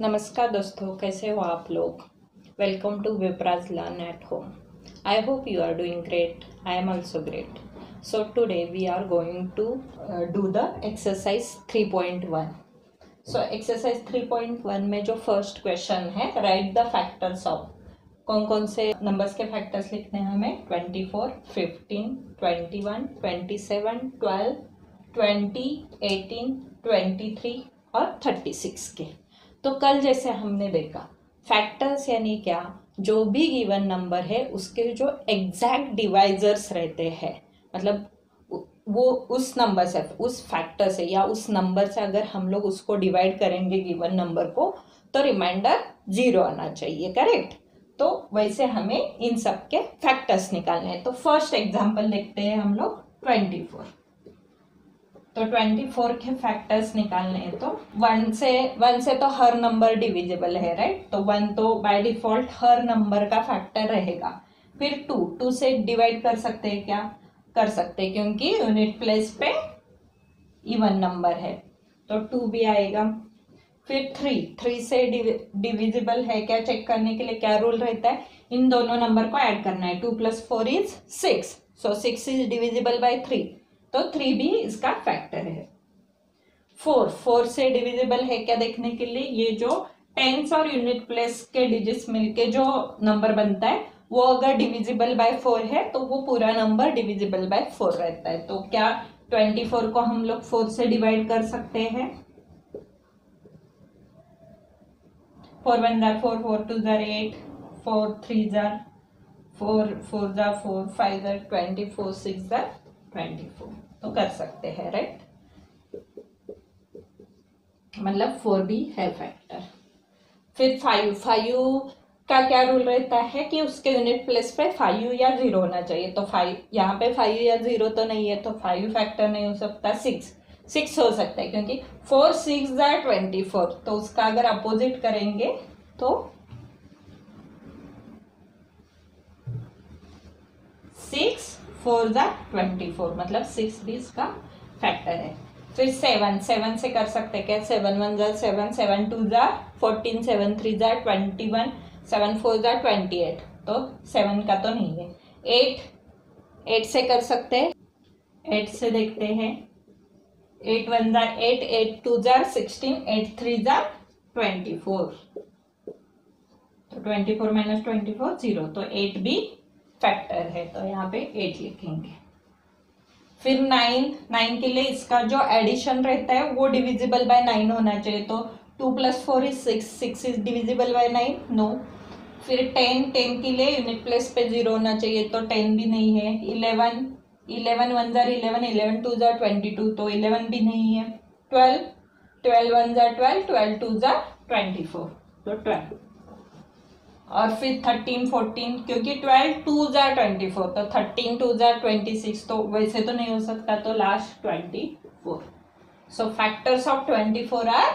नमस्कार दोस्तों, कैसे हो आप लोग। Welcome to Vipras learn at home. I hope you are doing great. I am also great. So today we are going to do the exercise 3.1। So exercise 3.1 में जो first question है, write the factors of. कौन कौन से numbers के factors लिखने हैं हमें? 24, 15, 21, 27, 12, 20, 18, 23 और 36 के। तो कल जैसे हमने देखा, फैक्टर्स यानी क्या, जो भी गिवन नंबर है उसके जो एग्जैक्ट डिवाइजर्स रहते हैं, मतलब वो उस नंबर से, उस फैक्टर से या उस नंबर से अगर हम लोग उसको डिवाइड करेंगे गिवन नंबर को, तो रिमाइंडर 0 आना चाहिए, करेक्ट। तो वैसे हमें इन सब के फैक्टर्स निकालने हैं। तो फर्स्ट एग्जांपल देखते हैं हम लोग 24। तो 24 के फैक्टर्स निकालने हैं। तो 1 से तो हर नंबर डिविजिबल है, राइट। तो 1 तो बाय डिफॉल्ट हर नंबर का फैक्टर रहेगा। फिर 2 से डिवाइड कर सकते हैं क्या? कर सकते हैं, क्योंकि यूनिट प्लेस पे इवन नंबर है, तो 2 भी आएगा। फिर 3 से डिविजिबल है क्या चेक करने के लिए क्या रूल रहता है? इन दोनों नंबर को ऐड करना है। 2 + 4 = 6, सो 6 इज डिविजिबल बाय 3, तो 3 भी इसका फैक्टर है। 4 से डिविजिबल है क्या देखने के लिए, ये जो टेंस और यूनिट प्लेस के डिजिट्स मिलके जो नंबर बनता है, वो अगर डिविजिबल बाय 4 है तो वो पूरा नंबर डिविजिबल बाय 4 रहता है। तो क्या 24 को हम लोग 4 से डिवाइड कर सकते हैं? 4 × 1 = 4, 4 × 2 = 8, 4 × 3 = 4, 4 × 4, 5 = 24, 6 = 24। तो कर सकते हैं, राइट। मतलब 4 भी है फैक्टर। फिर 5 का क्या रूल रहता है कि उसके यूनिट प्लेस पे 5 या 0 होना चाहिए। तो 5 यहाँ पे 5 या 0 तो नहीं है, तो 5 फैक्टर नहीं हो सकता। 6 हो सकता है, क्योंकि 4 × 6 = 24। तो उसका अगर अपोजिट करेंगे तो 6 × 4 = 24, मतलब 6 भी इसका फैक्टर है। फिर 7 से कर सकते हैं क्या? 7 × 1 = 7, 7 × 2 = 14, 7 × 3 = 21, 7 × 4 = 28। तो 7 का तो नहीं है। 8 से कर सकते हैं। 8 से देखते हैं। 8 × 1 = 8, 8 × 2 = 16, 8 × 3 = 24। तो 24 - 24 0, तो 8 भी फैक्टर है, तो यहाँ पे 8 लिखेंगे। फिर 9 के लिए इसका जो एडिशन रहता है वो डिविजिबल बाय 9 होना चाहिए। तो 2 + 4 = 6, 6 इज डिविजिबल बाय 9, नो। फिर 10 के लिए यूनिट प्लेस पे 0 होना चाहिए, तो 10 भी नहीं है। 11 × 1 = 11, 11 × 2 = 22, तो 11 भी नहीं है। 12 × 1 = 12, 12 × 2 = 24, तो 12। और फिर 13, 14, क्योंकि 12 × 2 = 24, तो 13 × 2 = 26, तो वैसे तो नहीं हो सकता, तो last 24। So factors of 24 are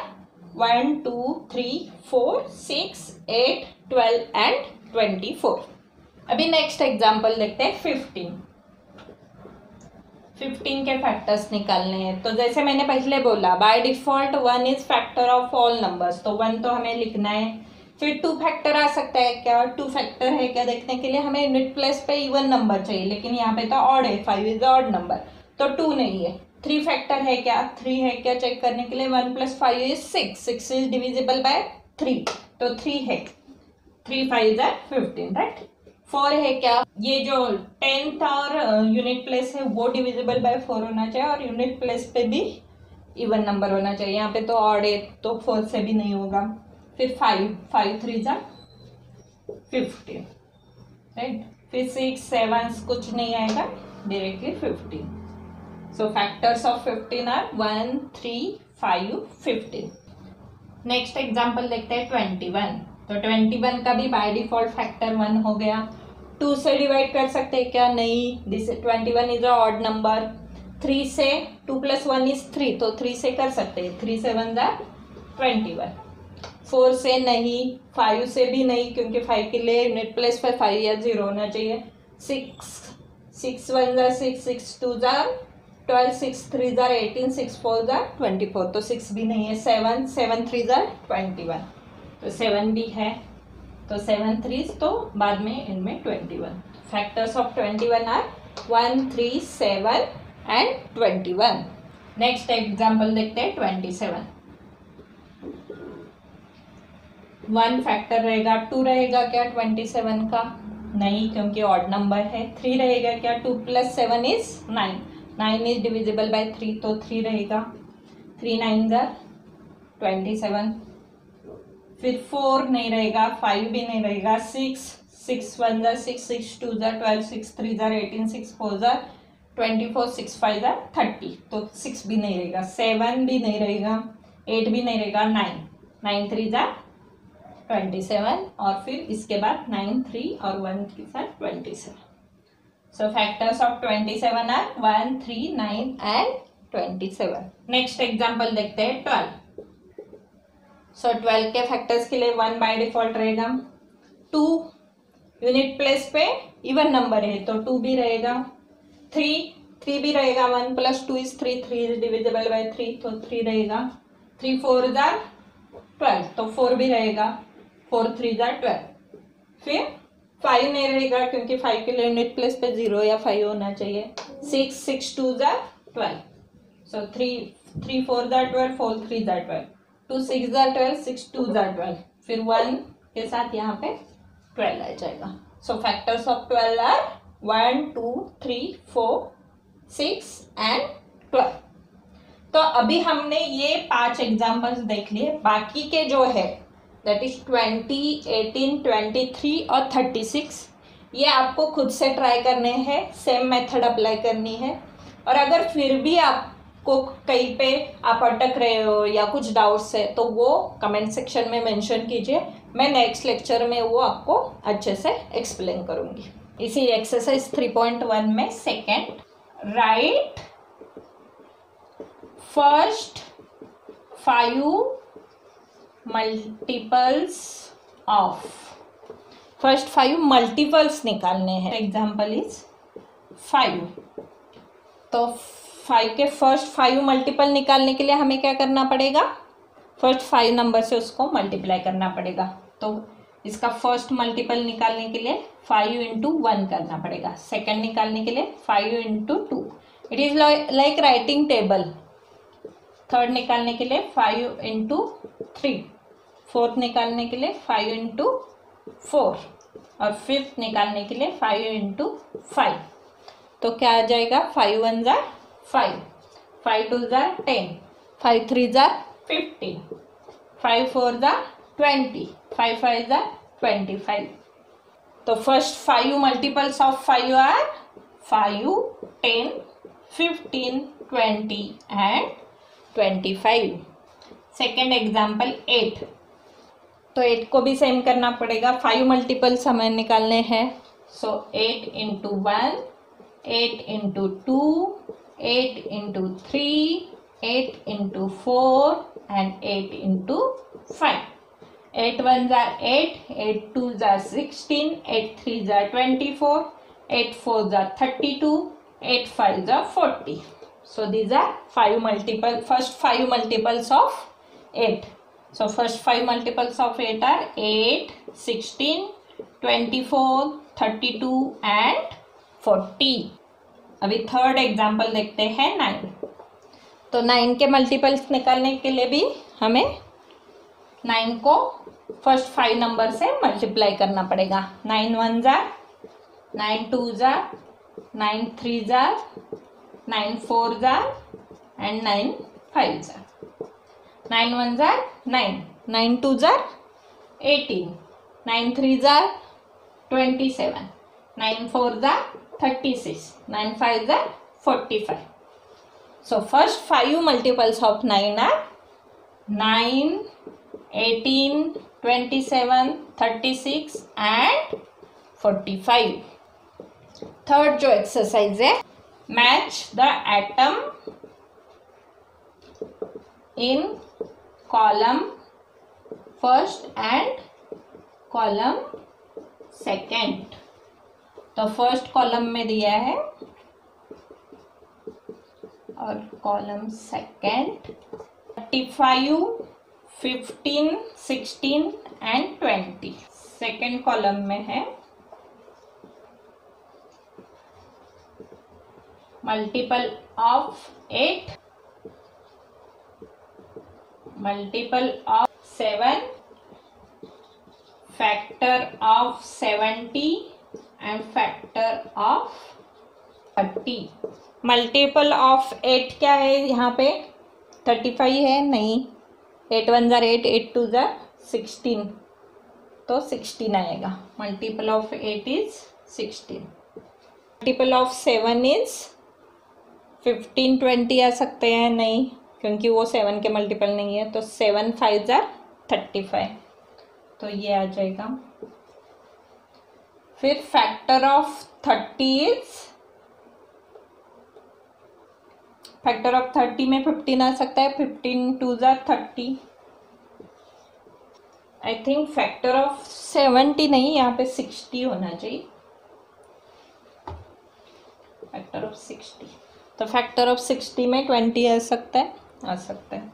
1, 2, 3, 4, 6, 8, 12 and 24। अभी नेक्स्ट एग्जाम्पल देखते हैं 15 के फैक्टर्स निकालने हैं। तो जैसे मैंने पहले बोला, by default 1 is factor of all numbers, तो 1 तो हमें लिखना है। फिर 2 फैक्टर आ सकता है क्या? 2 फैक्टर है क्या देखने के लिए हमें यूनिट प्लेस पे इवन नंबर चाहिए, लेकिन यहाँ पे तो ऑड है, 5 इज ऑड नंबर, तो 2 नहीं है। 3 फैक्टर है क्या? 3 है क्या चेक करने के लिए 1 + 5 = 6, 6 इज डिविजिबल बाय 3, तो 3 है। 3 × 5 = 15, राइट। 4 है क्या? ये जो 10th और यूनिट प्लेस है वो डिविजिबल बाय 4 होना चाहिए, और यूनिट प्लेस पे भी इवन नंबर होना चाहिए। यहाँ पे तो ऑड है, तो 4 से भी नहीं होगा। फिर 5 × 3 = 15, राइट। फिर 6, 7 कुछ नहीं आएगा, directly 15। So factors of 15 are 1, 3, 5, 15। Next example देखते हैं 21। तो 21 का भी बाय डिफॉल्ट फैक्टर 1 हो गया। 2 से डिवाइड कर सकते हैं क्या? नहीं, this 21 is a odd number. 3 से 2 + 1 = 3, तो 3 से कर सकते हैं। 3 × 7 = 21। 4 से नहीं, 5 से भी नहीं, क्योंकि 5 के लिए यूनिट प्लेस पे 5 या 0 होना चाहिए। 6 1 जार 6, 6 2 जार 12, 6 3 जार 18, 6 4 जार 24, तो 6 भी नहीं है। 7 7 3 जार 21, तो 7 भी है, तो 7 3, तो बाद में इनमें 21। Factors of 21 are 1 3 7 and 21। Next example देखते हैं 27। 1 फैक्टर रहेगा, 2 रहेगा क्या 27 का? नहीं, क्योंकि ऑड नंबर है। 3 रहेगा क्या? 2 + 7 इज 9, 9 इज डिविजिबल बाय 3, तो 3 रहेगा। 3 9 जार 27। फिर 4 नहीं रहेगा, 5 भी नहीं रहेगा। 6 6 1 jar 6, 6 2 jar 12, 6 3 jar 18, 6 4 jar 24, 6 5 jar 30, तो 6 भी नहीं रहेगा। 7 भी नहीं रहेगा, 8 भी नहीं रहेगा। 9 9 3 जार 27, और फिर इसके बाद 9 3 और 1 के साथ 27। So factors of 27 are 1 3 9 and 27। Next example देखते हैं 12। सो 12 के फैक्टर्स के लिए 1 बाय डिफॉल्ट रहेगा। 2 यूनिट प्लेस पे इवन नंबर है, तो 2 भी रहेगा। 3 भी रहेगा। 1 + 2 इज 3, 3 इज डिविजिबल बाय 3, तो 3 रहेगा। 3 4 जार 12, तो 4 भी रहेगा। 4 3 जार 12। फिर 5 नहीं रहेगा, क्योंकि 5 के लिए यूनिट प्लेस पे 0 या 5 होना चाहिए। 6 6 2 जार 12, सो 3 4 जार 12, 4 3 जार 12, 2 6 जार 12, 6 2 जार 12, फिर 1 के साथ यहाँ पे 12 आ जाएगा। So factors of 12 are 1 2 3 4 6 and 12। तो अभी हमने ये 5 एग्जाम्पल्स देख लिए। बाकी के जो है दैट इज 20, 18, 23 और 36, ये आपको खुद से ट्राई करने हैं, सेम मेथड अप्लाई करनी है। और अगर फिर भी आपको कहीं पे आप अटक रहे हो या कुछ डाउट्स है, तो वो कमेंट सेक्शन में मेंशन कीजिए। मैं नेक्स्ट लेक्चर में वो आपको अच्छे से एक्सप्लेन करूंगी। इसी एक्सरसाइज 3.1 में second, right first 5 multiples of. First 5 multiples निकालने हैं। Example is 5। तो 5 के फर्स्ट 5 मल्टीपल निकालने के लिए हमें क्या करना पड़ेगा? फर्स्ट 5 नंबर से उसको मल्टीप्लाई करना पड़ेगा। तो इसका फर्स्ट मल्टीपल निकालने के लिए 5 × 1 करना पड़ेगा। सेकेंड निकालने के लिए 5 × 2। It is like writing table. Third निकालने के लिए 5 × 3। फोर्थ निकालने के लिए 5 × 4, और फिफ्थ निकालने के लिए 5 × 5। तो क्या आ जाएगा? 5 1 जार 5, 5 2 जार 10, 5 3 जार 15, 5 4 जार 20, 5 5 जार 25। तो first 5 multiples of 5 are 5, 10, 15, 20 and 25। Second example 8। तो 8 को भी सेम करना पड़ेगा। 5 मल्टीपल्स हमें निकालने हैं। सो 8 × 1, 8 × 2, 8 × 3, 8 × 4 and 8 × 5। 8 1 jar 8, 8 2 jar 16, 8 3 jar 24, 8 4 jar 32, 8 5 jar 40. So these are 5 multiple, first 5 multiples of 8. So first 5 multiples of 8 are 8, 16, 24, 32 and 40. अभी थर्ड एग्जाम्पल देखते हैं 9। तो 9 के मल्टीपल्स निकालने के लिए भी हमें 9 को फर्स्ट 5 नंबर से मल्टीप्लाई करना पड़ेगा। 9 1 jar, 9 2 jar, 9 3 jar, 9 4 jar and 9 5 jar. 9 1 jar 9, 9 2 jar 18, 9 3 jar 27, 9 4 jar 36, 9 5 jar 45. So first 5 multiples of 9 are 9, 18, 27, 36 and 45. Third जो एक्सरसाइज है, match the atom in column first and column second. तो first column में दिया है और column second 35, 15, 16 and 20। Second column में है multiple of 8, multiple of 7, factor of 70 and factor of 30। Multiple of 8 क्या है यहाँ पे? 35 है, नहीं, 8 1 जार 8, 8 2 जार 16, तो 16 आएगा। Multiple of 8 is 16। Multiple of 7 is 15 20 आ सकते हैं, नहीं, क्योंकि वो 7 के मल्टीपल नहीं है, तो 7 5 जार 35, तो ये आ जाएगा। फिर factor of 30 is, factor of 30 में 15 आ सकता है, 15 2 jar 30। I think factor of 70 नहीं, यहाँ पे 60 होना चाहिए, फैक्टर ऑफ 60। तो फैक्टर ऑफ 60 में 20 आ सकता है,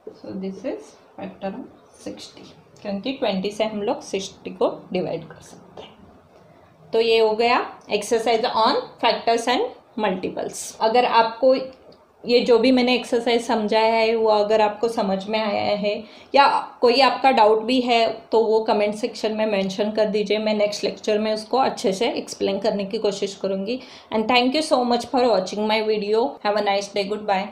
so this is factor of 60, क्योंकि 20 से हम लोग 60 को डिवाइड कर सकते हैं। तो ये हो गया exercise on factors and multiples. अगर आपको ये जो भी मैंने एक्सरसाइज समझाया है वो अगर आपको समझ में आया है या कोई आपका डाउट भी है तो वो कमेंट सेक्शन में मेंशन कर दीजिए। मैं नेक्स्ट लेक्चर में उसको अच्छे से एक्सप्लेन करने की कोशिश करूँगी। And thank you so much for watching my video. Have a nice day. Good bye.